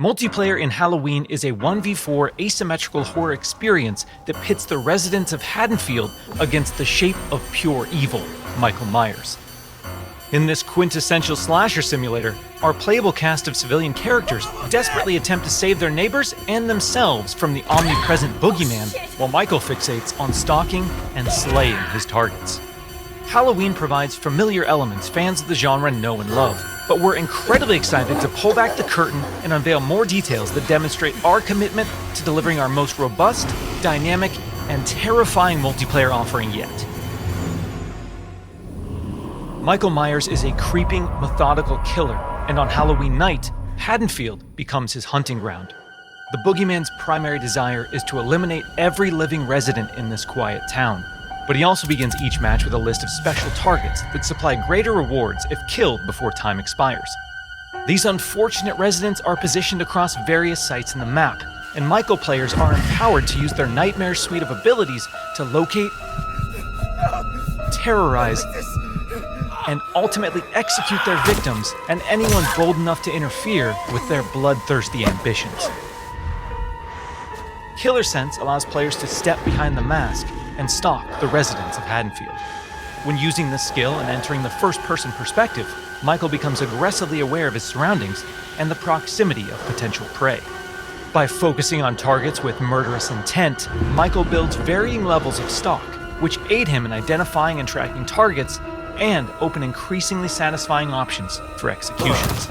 Multiplayer in Halloween is a 1v4 asymmetrical horror experience that pits the residents of Haddonfield against the shape of pure evil, Michael Myers. In this quintessential slasher simulator, our playable cast of civilian characters desperately attempt to save their neighbors and themselves from the omnipresent Boogeyman, while Michael fixates on stalking and slaying his targets. Halloween provides familiar elements fans of the genre know and love, but we're incredibly excited to pull back the curtain and unveil more details that demonstrate our commitment to delivering our most robust, dynamic, and terrifying multiplayer offering yet. Michael Myers is a creeping, methodical killer, and on Halloween night, Haddonfield becomes his hunting ground. The Boogeyman's primary desire is to eliminate every living resident in this quiet town, but he also begins each match with a list of special targets that supply greater rewards if killed before time expires. These unfortunate residents are positioned across various sites in the map, and Michael players are empowered to use their nightmare suite of abilities to locate, terrorize, and ultimately execute their victims and anyone bold enough to interfere with their bloodthirsty ambitions. Killer Sense allows players to step behind the mask and stalk the residents of Haddonfield. When using this skill and entering the first-person perspective, Michael becomes aggressively aware of his surroundings and the proximity of potential prey. By focusing on targets with murderous intent, Michael builds varying levels of stalk, which aid him in identifying and tracking targets and open increasingly satisfying options for executions.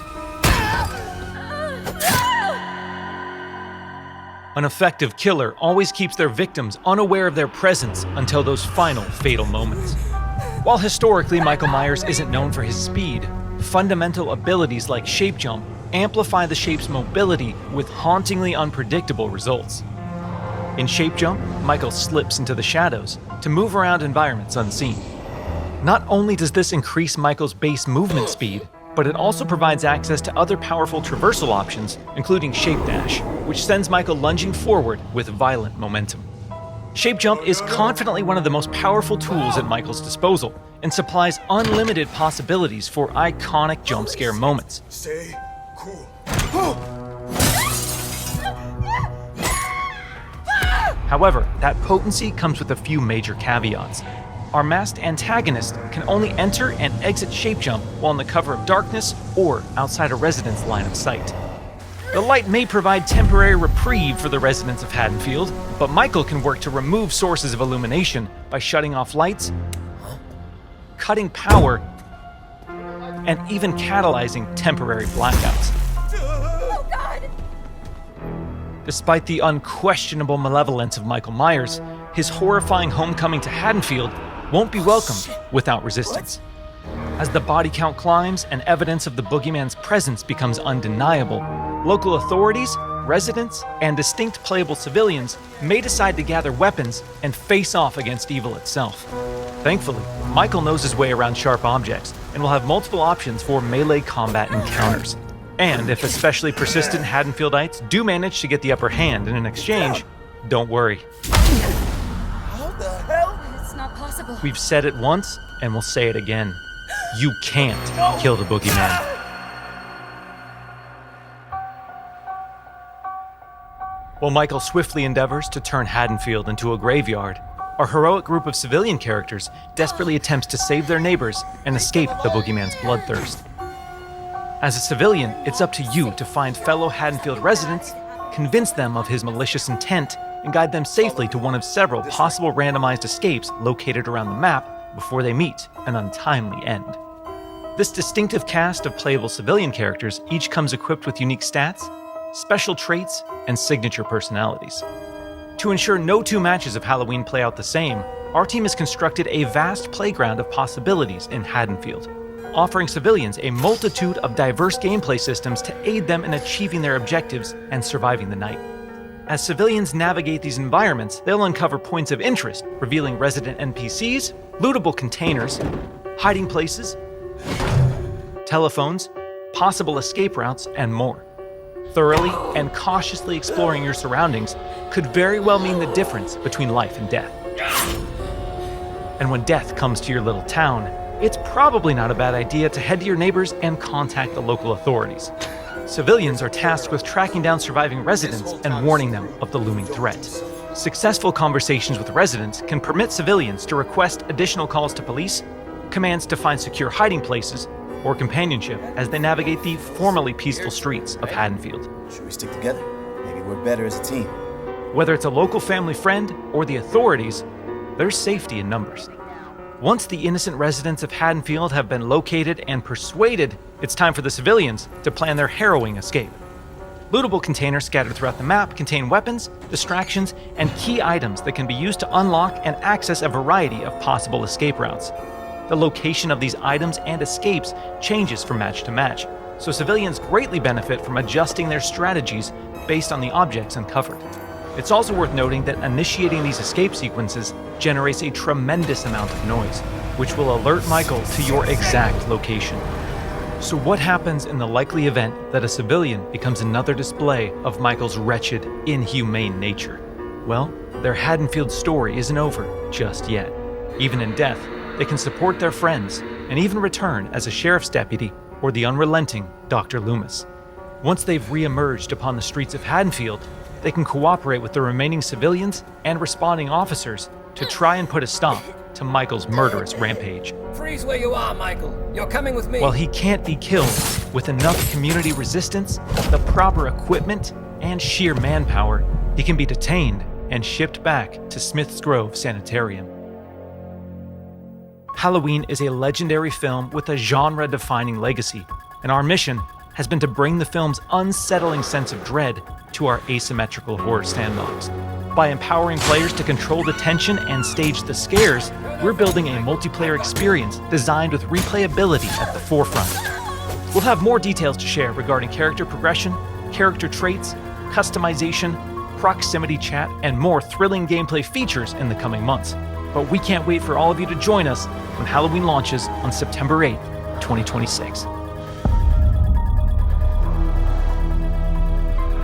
An effective killer always keeps their victims unaware of their presence until those final fatal moments. While historically Michael Myers isn't known for his speed, fundamental abilities like shape jump amplify the shape's mobility with hauntingly unpredictable results. In shape jump, Michael slips into the shadows to move around environments unseen. Not only does this increase Michael's base movement speed, but it also provides access to other powerful traversal options, including Shape Dash, which sends Michael lunging forward with violent momentum. Shape Jump is confidently one of the most powerful tools at Michael's disposal, and supplies unlimited possibilities for iconic jump scare moments. Stay cool. However, that potency comes with a few major caveats. Our masked antagonist can only enter and exit Shape Jump while in the cover of darkness or outside a resident's line of sight. The light may provide temporary reprieve for the residents of Haddonfield, but Michael can work to remove sources of illumination by shutting off lights, cutting power, and even catalyzing temporary blackouts. Oh God! Despite the unquestionable malevolence of Michael Myers, his horrifying homecoming to Haddonfield won't be welcomed without resistance. As the body count climbs and evidence of the Boogeyman's presence becomes undeniable, local authorities, residents, and distinct playable civilians may decide to gather weapons and face off against evil itself. Thankfully, Michael knows his way around sharp objects and will have multiple options for melee combat encounters. And if especially persistent Haddonfieldites do manage to get the upper hand in an exchange, don't worry. How the hell? It's not possible. We've said it once, and we'll say it again. You can't kill the Boogeyman. While Michael swiftly endeavors to turn Haddonfield into a graveyard, our heroic group of civilian characters desperately attempts to save their neighbors and escape the Boogeyman's bloodthirst. As a civilian, it's up to you to find fellow Haddonfield residents, convince them of his malicious intent, and guide them safely to one of several possible randomized escapes located around the map before they meet an untimely end. This distinctive cast of playable civilian characters each comes equipped with unique stats, special traits, and signature personalities. To ensure no two matches of Halloween play out the same, our team has constructed a vast playground of possibilities in Haddonfield, offering civilians a multitude of diverse gameplay systems to aid them in achieving their objectives and surviving the night. As civilians navigate these environments, they'll uncover points of interest, revealing resident NPCs, lootable containers, hiding places, telephones, possible escape routes, and more. Thoroughly and cautiously exploring your surroundings could very well mean the difference between life and death. And when death comes to your little town, it's probably not a bad idea to head to your neighbors and contact the local authorities. Civilians are tasked with tracking down surviving residents and warning them of the looming threat. Successful conversations with residents can permit civilians to request additional calls to police, commands to find secure hiding places, or companionship as they navigate the formerly peaceful streets of Haddonfield. Should we stick together? Maybe work better as a team. Whether it's a local family friend or the authorities, there's safety in numbers. Once the innocent residents of Haddonfield have been located and persuaded, it's time for the civilians to plan their harrowing escape. Lootable containers scattered throughout the map contain weapons, distractions, and key items that can be used to unlock and access a variety of possible escape routes. The location of these items and escapes changes from match to match, so civilians greatly benefit from adjusting their strategies based on the objects uncovered. It's also worth noting that initiating these escape sequences generates a tremendous amount of noise, which will alert Michael to your exact location. So what happens in the likely event that a civilian becomes another display of Michael's wretched, inhumane nature? Well, their Haddonfield story isn't over just yet. Even in death, they can support their friends and even return as a sheriff's deputy or the unrelenting Dr. Loomis. Once they've re-emerged upon the streets of Haddonfield, they can cooperate with the remaining civilians and responding officers to try and put a stop to Michael's murderous rampage. Freeze where you are, Michael. You're coming with me. While he can't be killed, with enough community resistance, the proper equipment, and sheer manpower, he can be detained and shipped back to Smith's Grove Sanitarium. Halloween is a legendary film with a genre-defining legacy, and our mission has been to bring the film's unsettling sense of dread to our asymmetrical horror sandbox. By empowering players to control the tension and stage the scares, we're building a multiplayer experience designed with replayability at the forefront. We'll have more details to share regarding character progression, character traits, customization, proximity chat, and more thrilling gameplay features in the coming months. But we can't wait for all of you to join us when Halloween launches on September 8th, 2026.